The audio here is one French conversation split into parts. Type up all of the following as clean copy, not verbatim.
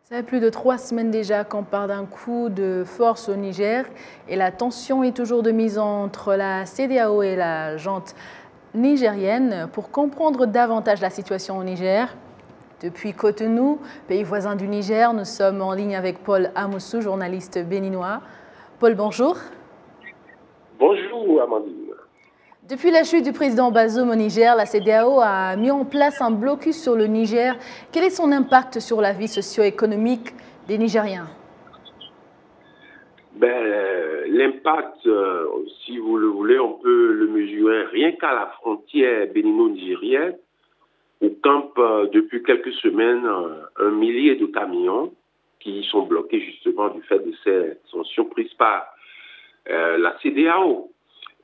Ça fait plus de 3 semaines déjà qu'on parle d'un coup de force au Niger et la tension est toujours de mise entre la CEDEAO et la junte nigérienne. Pour comprendre davantage la situation au Niger, depuis Cotonou, pays voisin du Niger, nous sommes en ligne avec Paul Amoussou, journaliste béninois. Paul, bonjour. Bonjour Amandine. Depuis la chute du président Bazoum au Niger, la CEDEAO a mis en place un blocus sur le Niger. Quel est son impact sur la vie socio-économique des Nigériens? L'impact, si vous le voulez, on peut le mesurer rien qu'à la frontière bénino-nigérienne, où campent depuis quelques semaines un millier de camions qui sont bloqués justement du fait de ces sanctions prises par la CEDEAO.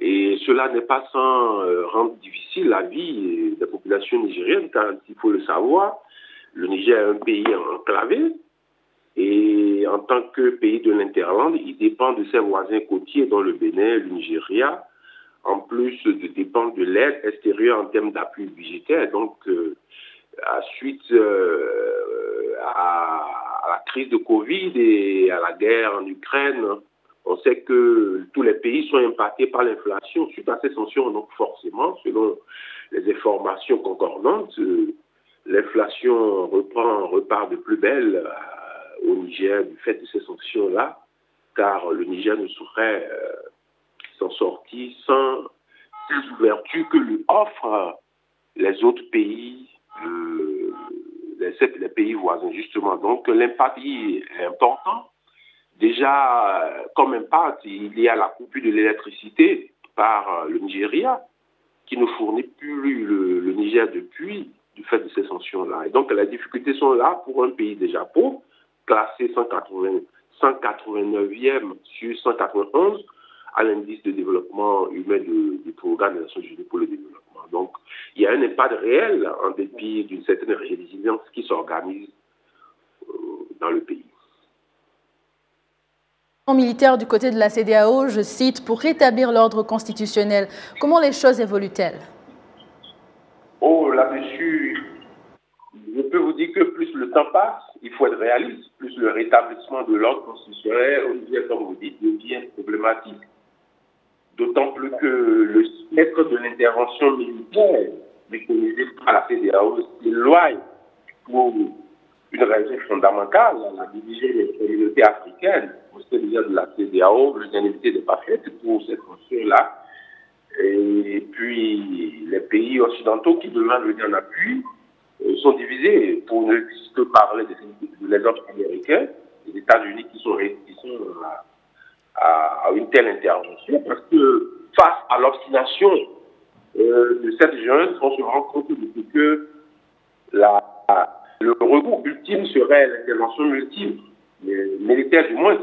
Et cela n'est pas sans rendre difficile la vie des populations nigériennes, car il faut le savoir, le Niger est un pays enclavé. Et en tant que pays de l'interland, il dépend de ses voisins côtiers, dont le Bénin, le Nigeria, en plus de dépendre de l'aide extérieure en termes d'appui budgétaire. Donc, suite à la crise de Covid et à la guerre en Ukraine, on sait que tous les pays sont impactés par l'inflation suite à ces sanctions. Donc, forcément, selon les informations concordantes, l'inflation repart de plus belle au Niger du fait de ces sanctions-là, car le Niger ne saurait s'en sortir sans ces ouvertures que lui offrent les autres pays, les pays voisins, justement. Donc, l'impact est important. Déjà, comme impact, il y a la coupure de l'électricité par le Nigeria, qui ne fournit plus le Niger depuis, du fait de ces sanctions-là. Et donc, les difficultés sont là pour un pays déjà pauvre, classé 189e sur 191 à l'indice de développement humain du programme des Nations Unies pour le développement. Donc, il y a un impact réel en dépit d'une certaine résilience qui s'organise dans le pays. Militaire du côté de la CEDEAO, je cite, pour rétablir l'ordre constitutionnel. Comment les choses évoluent-elles? Là-dessus, je peux vous dire que plus le temps passe, il faut être réaliste, plus le rétablissement de l'ordre constitutionnel, comme vous dites, devient problématique. D'autant plus que le spectre de l'intervention militaire mécanisée par la CEDEAO s'éloigne pour une raison fondamentale, la division des communautés africaines au sein de la CEDEAO, l'unanimité n'est pas faite pour cette question-là. Et puis, les pays occidentaux qui demandent le en appui sont divisés, pour ne que parler de l'exemple américain, des États-Unis qui sont réticents à une telle intervention, parce que face à l'obstination de cette jeune, on se rend compte de ce que le recours ultime serait l'intervention multiple, militaire du moins.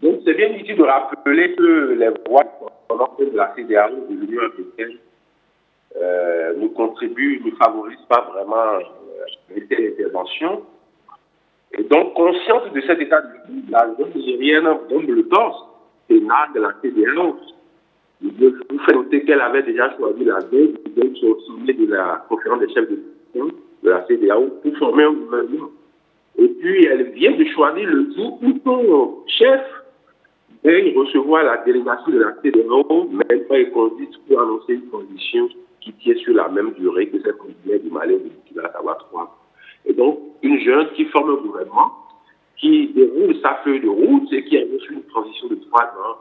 Donc c'est bien utile de rappeler que les voix de la CEDEAO de l'Union africaine ne favorisent pas vraiment une telle intervention. Et donc, consciente de cet état de vie, la zone nigérienne donne le torse pénal de la CEDEAO. Je vous fais noter qu'elle avait déjà choisi la veille au sommet de la conférence des chefs de la CEDEAO pour former un gouvernement. Et puis, elle vient de choisir le jour où son chef vient recevoir la délégation de la CEDEAO, même pas conduite pour annoncer une condition qui tient sur la même durée que celle qu'on vient du Mali et du Burkina, à savoir 3 ans. Et donc, une jeune qui forme un gouvernement, qui déroule sa feuille de route et qui a reçu une transition de 3 ans,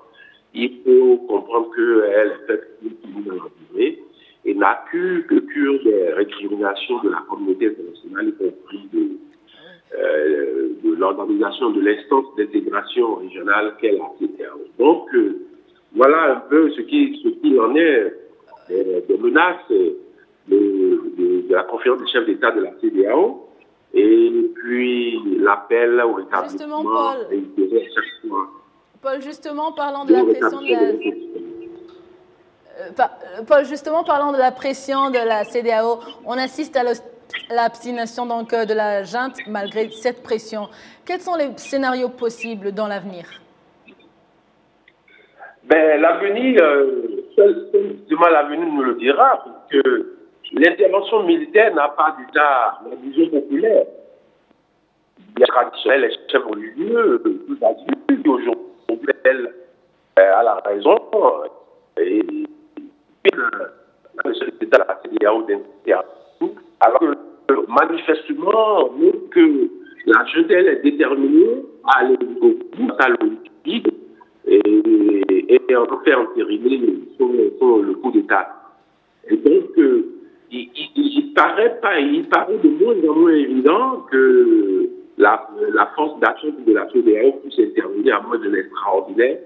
il faut comprendre qu'elle est faite dans la durée et n'a que cure des récriminations de la communauté internationale, y compris de l'organisation de l'instance d'intégration régionale qu'est la CEDEAO. Donc, voilà un peu ce qu'il en est des menaces de la conférence des chefs d'État de la CEDEAO. Et puis l'appel au rétablissement. Paul, justement, parlant de la pression de la pression de la CEDEAO, on assiste à l'abstination de la junte malgré cette pression. Quels sont les scénarios possibles dans l'avenir? L'avenir, l'avenir nous le dira, parce que l'intervention militaire n'a pas déjà la vision populaire. Il y a traditionnels, les chefs religieux, tout adultes, aujourd'hui, elle a la raison. Et le seul État de la CEDEAO d'intervenir, alors que manifestement, que la junte elle est déterminée à aller au bout de sa logique et en fait entériner le coup d'État. Et donc, il paraît de moins en moins évident que la force d'action de la CEDEAO puisse intervenir à moins de l'extraordinaire.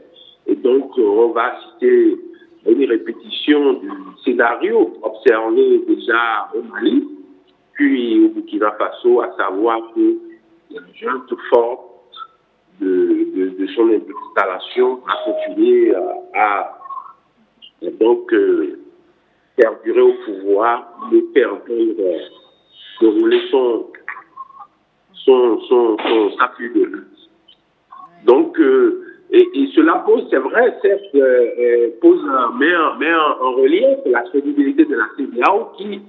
Et donc, on va assister à une répétition du scénario observé déjà au Mali, puis au Burkina Faso, à savoir que la junte forte de son installation a continué à donc perdurer au pouvoir, de faire dérouler sa feuille de lutte. Donc, et cela pose, c'est vrai, certes, met en relief la crédibilité de la CEDEAO qui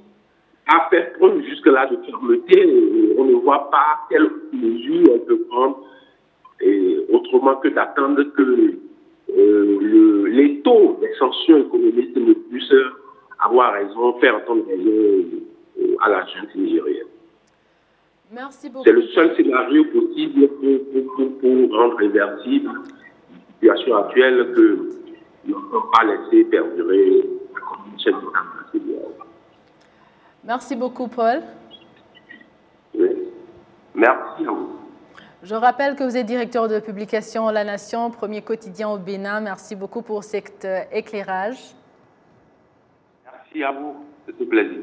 a fait preuve jusque-là de fermeté. Et on ne voit pas quelle mesure elle peut prendre, autrement que d'attendre que les taux des sanctions économiques ne puissent avoir raison, faire entendre raison à la junte nigérienne. Merci beaucoup. C'est le seul scénario possible pour rendre réversible la situation actuelle que nous ne pouvons pas laisser perdurer la communauté de la CEDEAO. Merci beaucoup, Paul. Oui. Merci à vous. Je rappelle que vous êtes directeur de publication La Nation, premier quotidien au Bénin. Merci beaucoup pour cet éclairage. Merci à vous. C'est un plaisir.